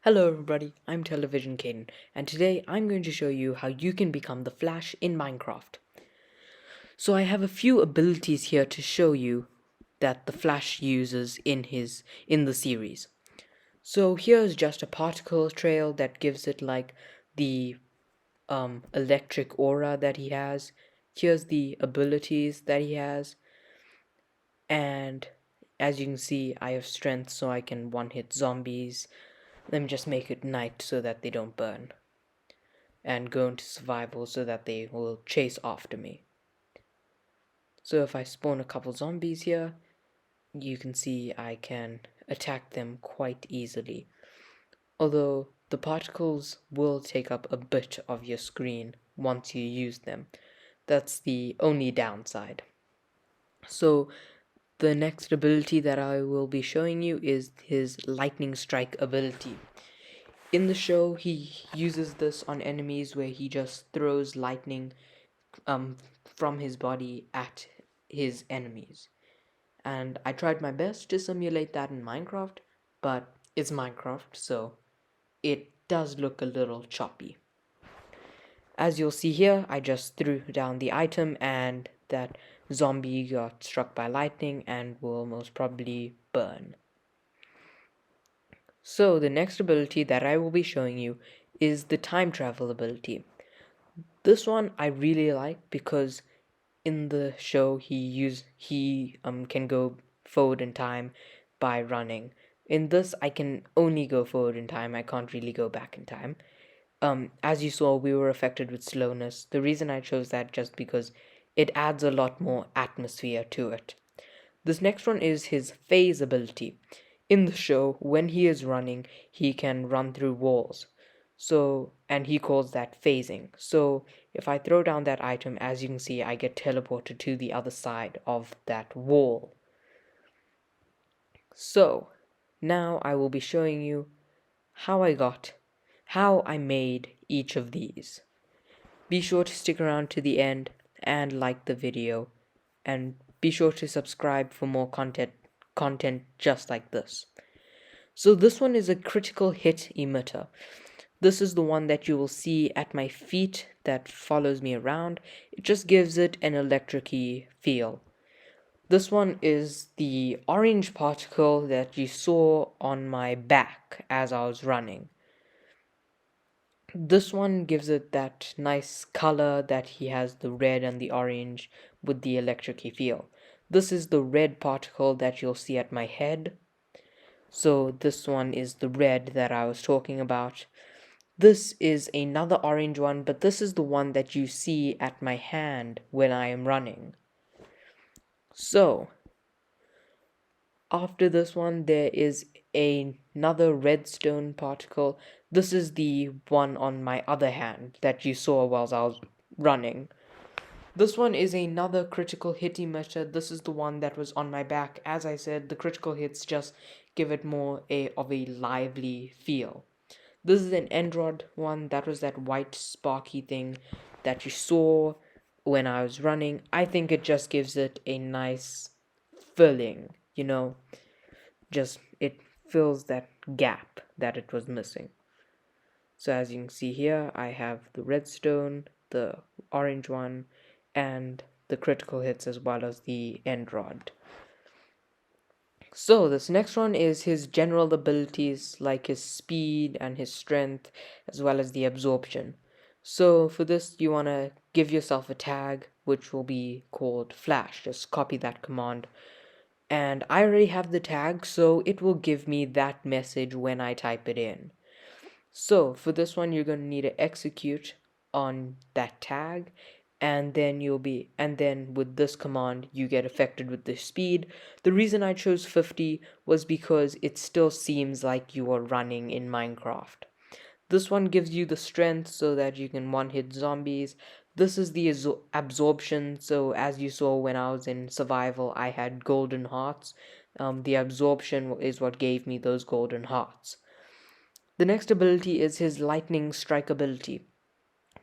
Hello everybody, I'm Television Caden, and today I'm going to show you how you can become the Flash in Minecraft. So I have a few abilities here to show you that the Flash uses in the series. So here's just a particle trail that gives it like the electric aura that he has. Here's the abilities that he has, and as you can see, I have strength so I can one-hit zombies. Let me just make it night so that they don't burn, and go into survival so that they will chase after me. So if I spawn a couple zombies here, you can see I can attack them quite easily. Although the particles will take up a bit of your screen once you use them. That's the only downside. So the next ability that I will be showing you is his lightning strike ability. In the show, he uses this on enemies where he just throws lightning from his body at his enemies. And I tried my best to simulate that in Minecraft, but it's Minecraft, so it does look a little choppy. As you'll see here, I just threw down the item and that zombie got struck by lightning and will most probably burn. So the next ability that I will be showing you is the time travel ability. This one I really like because in the show he can go forward in time by running. In this I can only go forward in time. I can't really go back in time. As you saw, we were affected with slowness. The reason I chose that just because it adds a lot more atmosphere to it. This next one is his phase ability. In the show, when he is running, he can run through walls. So, and he calls that phasing. So, if I throw down that item, as you can see, I get teleported to the other side of that wall. So, now I will be showing you how I made each of these. Be sure to stick around to the end and like the video, and be sure to subscribe for more content just like this. So this one is a critical hit emitter. This is the one that you will see at my feet that follows me around. It just gives it an electric-y feel. This one is the orange particle that you saw on my back as I was running. This one gives it that nice color that he has the red and the orange with the electric-y feel. This is the red particle that you'll see at my head. So this one is the red that I was talking about. This is another orange one, but this is the one that you see at my hand when I am running. So after this one, there is another redstone particle. This is the one on my other hand that you saw while I was running. This one is another critical hit emitter. This is the one that was on my back. As I said, the critical hits just give it more of a lively feel. This is an end rod one. That was that white sparky thing that you saw when I was running. I think it just gives it a nice filling, just it fills that gap that it was missing. So as you can see here, I have the redstone, the orange one, and the critical hits as well as the end rod. So this next one is his general abilities like his speed and his strength as well as the absorption. So for this you want to give yourself a tag which will be called flash. Just copy that command, and I already have the tag, so it will give me that message when I type it in. So for this one you're going to need to execute on that tag, and then with this command you get affected with the speed. The reason I chose 50 was because it still seems like you are running in Minecraft. This one gives you the strength so that you can one-hit zombies. This is the absorption, so as you saw when I was in survival I had golden hearts. The absorption is what gave me those golden hearts. The next ability is his lightning strike ability.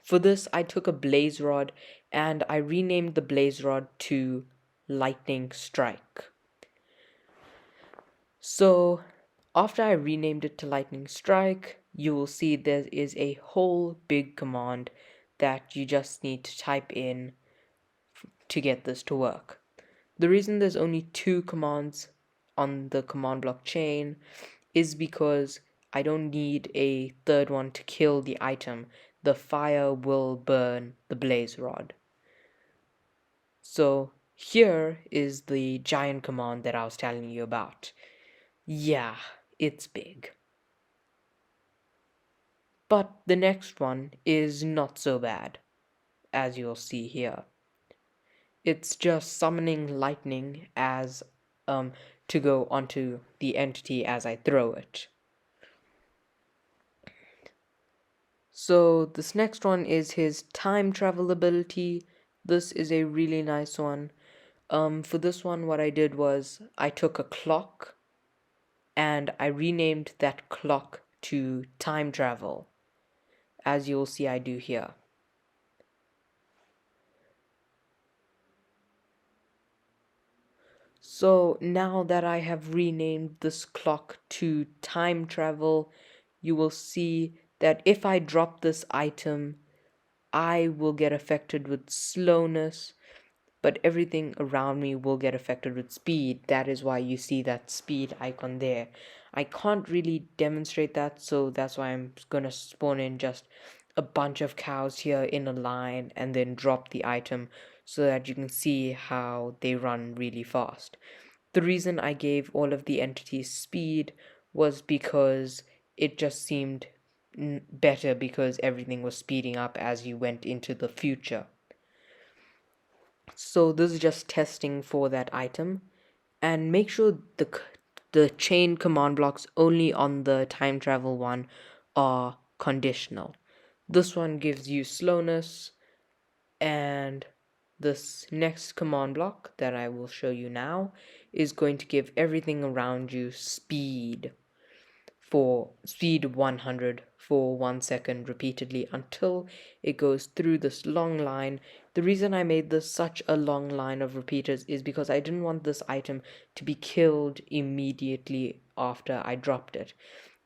For this, I took a blaze rod and I renamed the blaze rod to lightning strike. So After I renamed it to lightning strike, you will see there is a whole big command that you just need to type in to get this to work. The reason there's only 2 commands on the command block chain is because I don't need a third one to kill the item. The fire will burn the blaze rod. So here is the giant command that I was telling you about. Yeah, it's big. But the next one is not so bad, as you'll see here. It's just summoning lightning as to go onto the entity as I throw it. So this next one is his time travel ability. This is a really nice one. For this one, what I did was I took a clock and I renamed that clock to time travel, as you'll see I do here. So now that I have renamed this clock to time travel, you will see that if I drop this item, I will get affected with slowness, but everything around me will get affected with speed. That is why you see that speed icon there. I can't really demonstrate that, so that's why I'm gonna spawn in just a bunch of cows here in a line and then drop the item so that you can see how they run really fast. The reason I gave all of the entities speed was because it just seemed better because everything was speeding up as you went into the future. So this is just testing for that item, and make sure the chain command blocks only on the time travel one are conditional. This one gives you slowness, and this next command block that I will show you now is going to give everything around you speed. For speed 100 for 1 second repeatedly until it goes through this long line. The reason I made this such a long line of repeaters is because I didn't want this item to be killed immediately after I dropped it.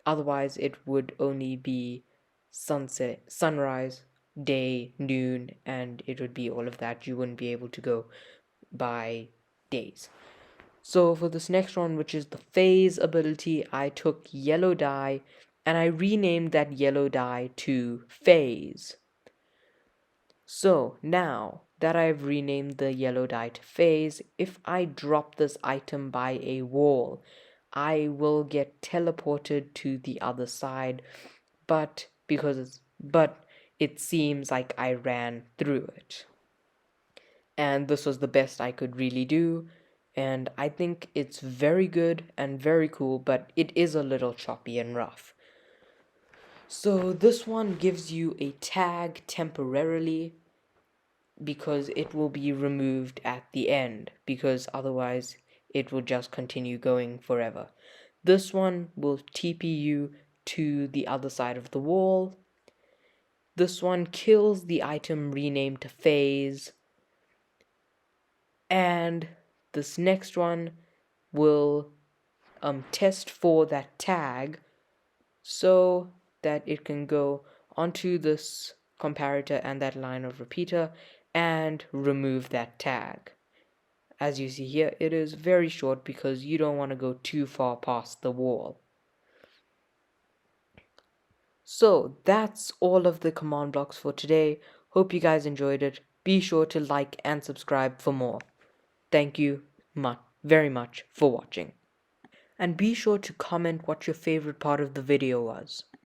Otherwise it would only be sunset, sunrise, day, noon, and it would be all of that. You wouldn't be able to go by days. So for this next one, which is the phase ability, I took yellow dye and I renamed that yellow dye to phase. So now that I've renamed the yellow dye to phase, if I drop this item by a wall, I will get teleported to the other side, but it seems like I ran through it. And this was the best I could really do, and I think it's very good and very cool, but it is a little choppy and rough. So this one gives you a tag temporarily because it will be removed at the end, because otherwise it will just continue going forever. This one will TP you to the other side of the wall. This one kills the item renamed to phase. And this next one will test for that tag so that it can go onto this comparator and that line of repeater and remove that tag. As you see here, it is very short because you don't want to go too far past the wall. So that's all of the command blocks for today. Hope you guys enjoyed it. Be sure to like and subscribe for more. Thank you very much for watching. And be sure to comment what your favorite part of the video was.